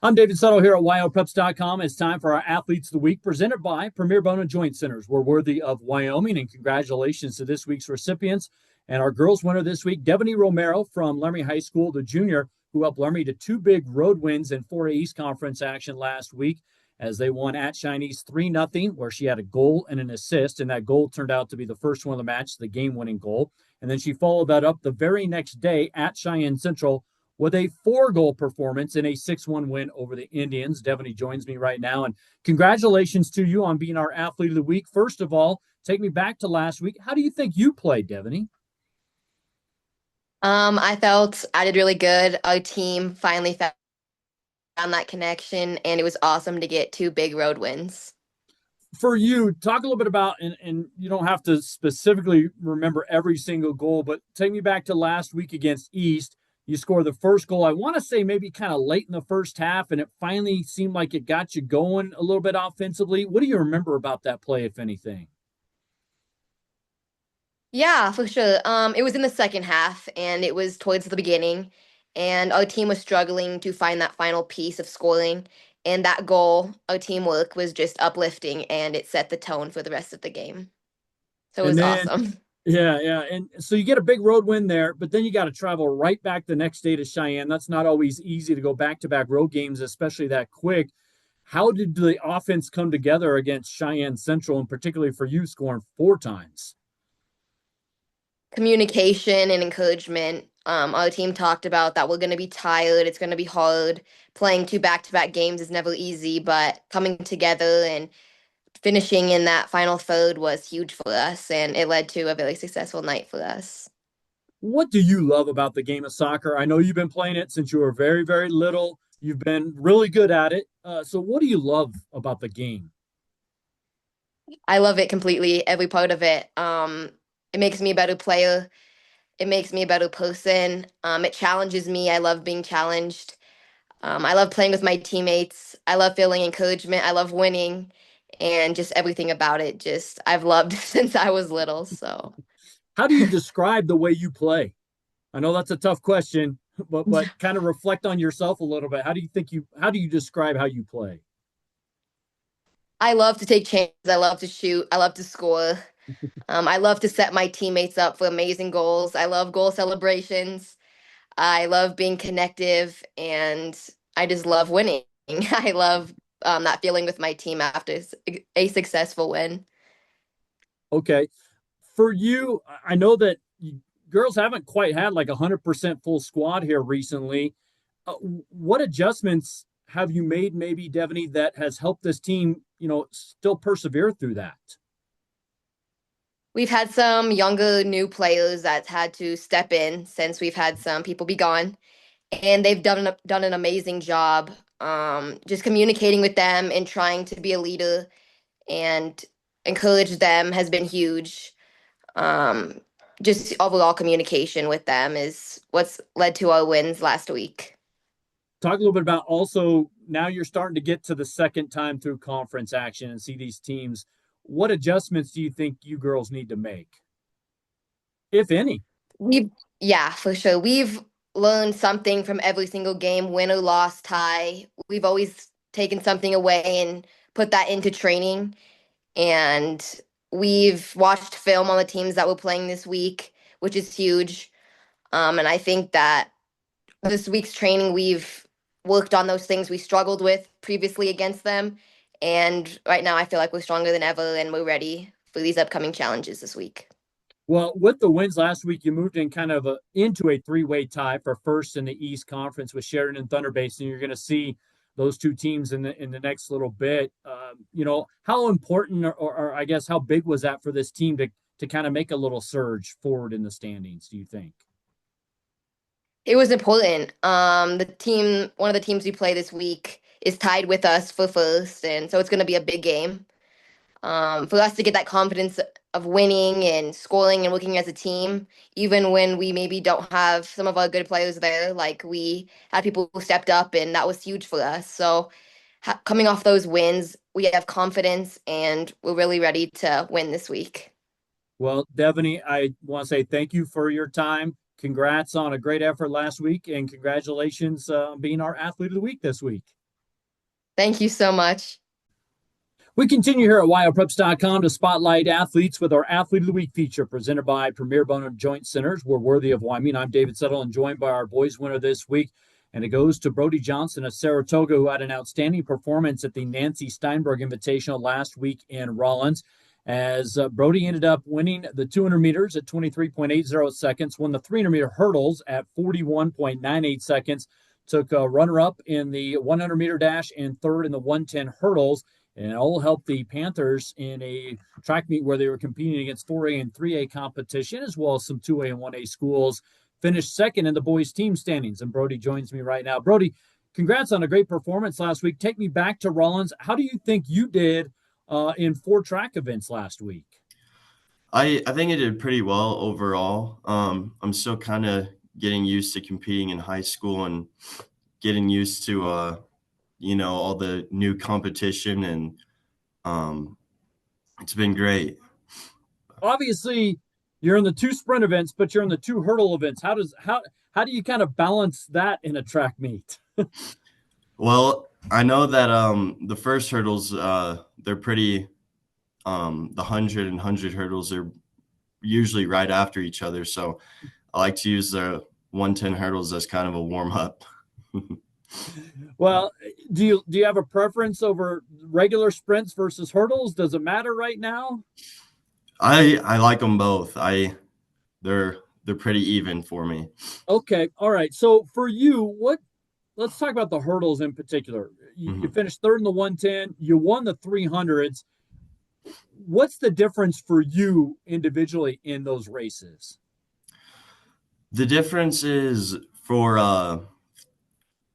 I'm David Settle here at Wyopreps.com. It's time for our Athletes of the Week presented by Premier Bone and Joint Centers. We're worthy of Wyoming, and congratulations to this week's recipients. And our girls winner this week, Devani Romero from Laramie High School, the junior, who helped Laramie to two big road wins in 4A East Conference action last week as they won at Chinese 3-0, where she had a goal and an assist, and that goal turned out to be the first one of the match, the game-winning goal. And then she followed that up the very next day at Cheyenne Central with a 4-goal performance in a 6-1 win over the Indians. Devani joins me right now, and congratulations to you on being our Athlete of the Week. First of all, take me back to last week. How do you think you played, Devani? I felt I did really good. Our team finally found that connection, and it was awesome to get two big road wins. For you, talk a little bit about, and you don't have to specifically remember every single goal, but take me back to last week against East. You scored the first goal, I want to say maybe kind of late in the first half, and it finally seemed like it got you going a little bit offensively. What do you remember about that play, if anything? Yeah, for sure. It was in the second half, and it was towards the beginning, and our team was struggling to find that final piece of scoring. And that goal, our teamwork was just uplifting, and it set the tone for the rest of the game. So it And was then, awesome. yeah. And so you get a big road win there, but then you got to travel right back the next day to Cheyenne. That's not always easy to go back to back road games, especially that quick. How did the offense come together against Cheyenne Central, and particularly for you scoring 4 times? Communication and encouragement. Our team talked about that we're going to be tired. It's going to be hard. Playing two back-to-back games is never easy, but coming together and finishing in that final third was huge for us, and it led to a very successful night for us. What do you love about the game of soccer? I know you've been playing it since you were very, very little. You've been really good at it. So, what do you love about the game? I love it completely, every part of it. It makes me a better player. It makes me a better person. It challenges me. I love being challenged. I love playing with my teammates. I love feeling encouragement. I love winning, and just everything about it. Just I've loved since I was little. So. How do you describe the way you play? I know that's a tough question, but kind of reflect on yourself a little bit. How do you describe how you play? I love to take chances. I love to shoot. I love to score. I love to set my teammates up for amazing goals. I love goal celebrations. I love being connective, and I just love winning. I love that feeling with my team after a successful win. Okay. For you, I know that girls haven't quite had like 100% full squad here recently. What adjustments have you made, maybe, Devani, that has helped this team, still persevere through that? We've had some younger new players that had to step in since we've had some people be gone, and they've done an amazing job. Just communicating with them and trying to be a leader and encourage them has been huge. Um, just overall communication with them is what's led to our wins last week. Talk a little bit about also now you're starting to get to the second time through conference action and see these teams. What adjustments do you think you girls need to make, if any? We've, yeah, for sure. We've learned something from every single game, win or loss, tie. We've always taken something away and put that into training. And we've watched film on the teams that we're playing this week, which is huge. And I think that this week's training, we've worked on those things we struggled with previously against them. And right now, I feel like we're stronger than ever, and we're ready for these upcoming challenges this week. Well, with the wins last week, you moved in kind of into a three-way tie for first in the East Conference with Sheridan and Thunder Basin. You're going to see those two teams in the next little bit. How important or I guess how big was that for this team to kind of make a little surge forward in the standings? Do you think? It was important. One of the teams we play this week is tied with us for first, and so it's going to be a big game. For us to get that confidence of winning and scoring and working as a team, even when we maybe don't have some of our good players there, like we had people who stepped up, and that was huge for us. So, coming off those wins, we have confidence, and we're really ready to win this week. Well, Devani, I want to say thank you for your time. Congrats on a great effort last week, and congratulations on being our athlete of the week this week. Thank you so much. We continue here at Wyopreps.com to spotlight athletes with our Athlete of the Week feature presented by Premier Bone and Joint Centers. We're worthy of Wyoming. I'm David Settle and joined by our boys winner this week. And it goes to Brody Johnson of Saratoga, who had an outstanding performance at the Nancy Steinberg Invitational last week in Rollins. As Brody ended up winning the 200 meters at 23.80 seconds, won the 300-meter hurdles at 41.98 seconds, took a runner-up in the 100-meter dash and third in the 110 hurdles. And it all helped the Panthers in a track meet where they were competing against 4A and 3A competition, as well as some 2A and 1A schools. Finished second in the boys' team standings. And Brody joins me right now. Brody, congrats on a great performance last week. Take me back to Rollins. How do you think you did in 4 track events last week? I think I did pretty well overall. I'm still kind of getting used to competing in high school and getting used to all the new competition, and it's been great. Obviously, you're in the 2 sprint events, but you're in the 2 hurdle events. How do you kind of balance that in a track meet? Well, I know that the first hurdles, they're pretty the 100 and 100 hurdles are usually right after each other, so I like to use the 110 hurdles as kind of a warm-up. Well, do you have a preference over regular sprints versus hurdles? Does it matter right now? I like them both. They're pretty even for me. Okay, all right. So for you, let's talk about the hurdles in particular. You finished third in the 110, you won the 300s. What's the difference for you individually in those races? The difference is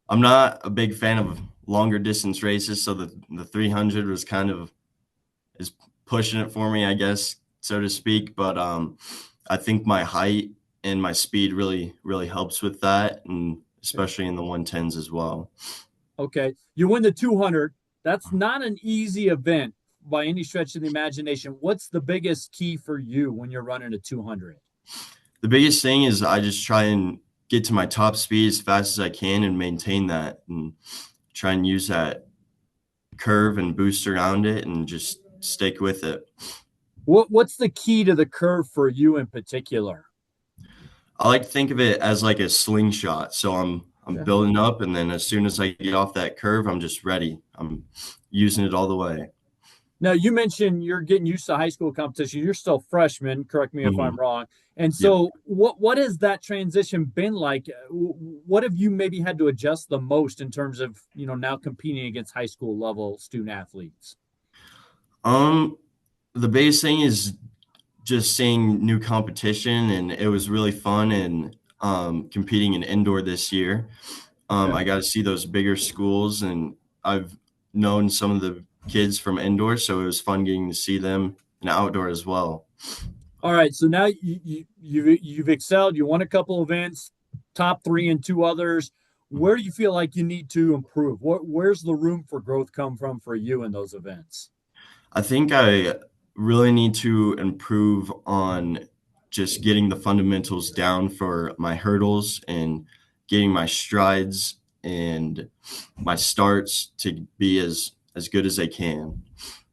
I'm not a big fan of longer distance races, so the 300 was kind of is pushing it for me, I guess, so to speak. But I think my height and my speed really helps with that, and especially in the 110s as well. Okay, you win the 200. That's not an easy event by any stretch of the imagination. What's the biggest key for you when you're running a 200? The biggest thing is I just try and get to my top speed as fast as I can and maintain that, and try and use that curve and boost around it and just stick with it. What's the key to the curve for you in particular? I like to think of it as like a slingshot. So I'm building up, and then as soon as I get off that curve, I'm just ready. I'm using it all the way. Now, you mentioned you're getting used to high school competition. You're still freshman, correct me if I'm wrong. And so what has that transition been like? What have you maybe had to adjust the most in terms of, now competing against high school level student athletes? The biggest thing is just seeing new competition, and it was really fun and competing in indoor this year. I got to see those bigger schools, and I've known some of the kids from indoor, so it was fun getting to see them in outdoor as well. All right, so now you've excelled. You won a couple events, top 3 and 2 others. Where do you feel like you need to improve? Where's the room for growth come from for you in those events? I think I really need to improve on just getting the fundamentals down for my hurdles and getting my strides and my starts to be as good as they can.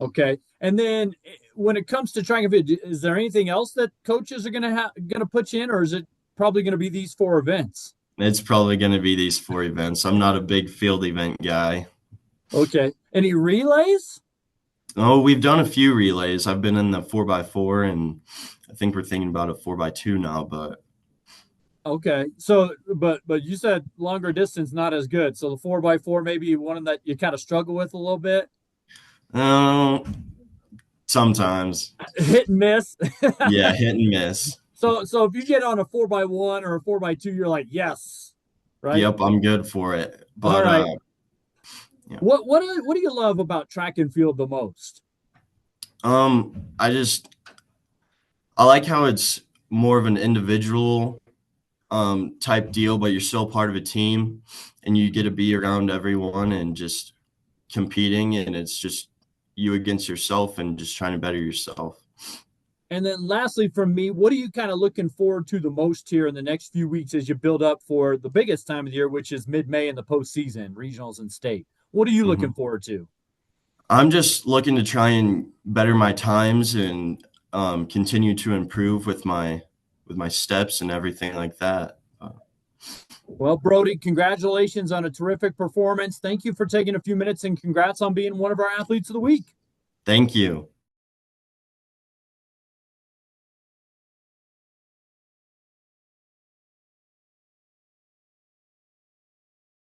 Okay. And then when it comes to trying to, is there anything else that coaches are going to put you in, or is it probably going to be these 4 events? It's probably going to be these 4 events. I'm not a big field event guy. Okay. Any relays? Oh, we've done a few relays. I've been in the 4x4, and I think we're thinking about a 4x2 now, but. Okay. So, but you said longer distance, not as good. So the 4x4, maybe one that you kind of struggle with a little bit? Sometimes. Hit and miss? Yeah, hit and miss. So if you get on a 4x1 or a 4x2, you're like, yes, right? Yep, I'm good for it. But, all right. Yeah. What do you love about track and field the most? I like how it's more of an individual type deal, but you're still part of a team, and you get to be around everyone and just competing, and it's just you against yourself and just trying to better yourself. And then lastly from me, what are you kind of looking forward to the most here in the next few weeks as you build up for the biggest time of the year, which is mid-May in the postseason, regionals and state? What are you looking forward to? I'm just looking to try and better my times and continue to improve with my steps and everything like that. Well, Brody, congratulations on a terrific performance. Thank you for taking a few minutes, and congrats on being one of our athletes of the week. Thank you.